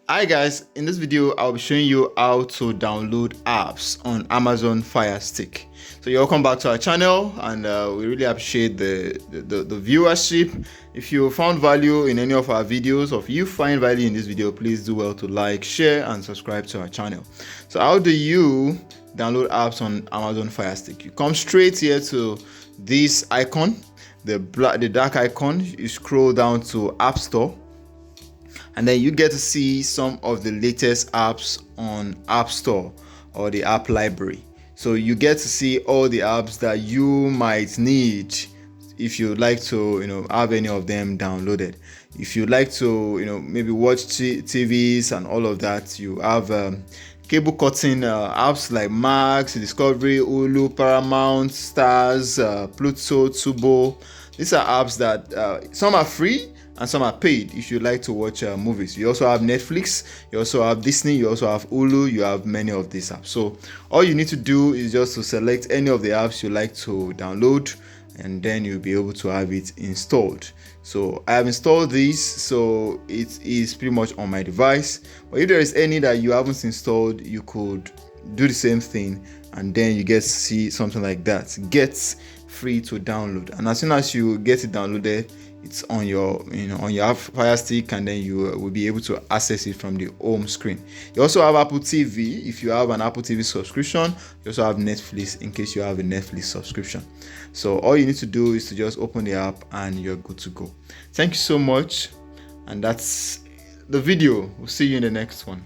Hi guys, in this video I'll be showing you how to download apps on Amazon Firestick. So you're welcome back to our channel, and we really appreciate the viewership. If you found value in any of our videos, or if you find value in this video, please do well to like, share and subscribe to our channel. So how do you download apps on Amazon Firestick? You come straight here to this icon, the dark icon. You scroll down to App Store, and then you get to see some of the latest apps on App Store or the app library. So you get to see all the apps that you might need if you'd like to have any of them downloaded. If you'd like to maybe watch TVs and all of that, you have cable cutting apps like Max, Discovery, Hulu, Paramount, Stars, Pluto, Tubo. These are apps that some are free and some are paid if you like to watch movies. You also have Netflix, you also have Disney, you also have Hulu, you have many of these apps. So all you need to do is just to select any of the apps you like to download, and then you'll be able to have it installed. So I have installed this, so it is pretty much on my device. But if there is any that you haven't installed, you could do the same thing, and then you get to see something like that, gets free to download. And as soon as you get it downloaded, it's on your on your Fire Stick, and then you will be able to access it from the home screen. You also have Apple TV if you have an Apple TV subscription. You also have Netflix in case you have a Netflix subscription. So all you need to do is to just open the app and you're good to go. Thank you so much, and that's the video. We'll see you in the next one.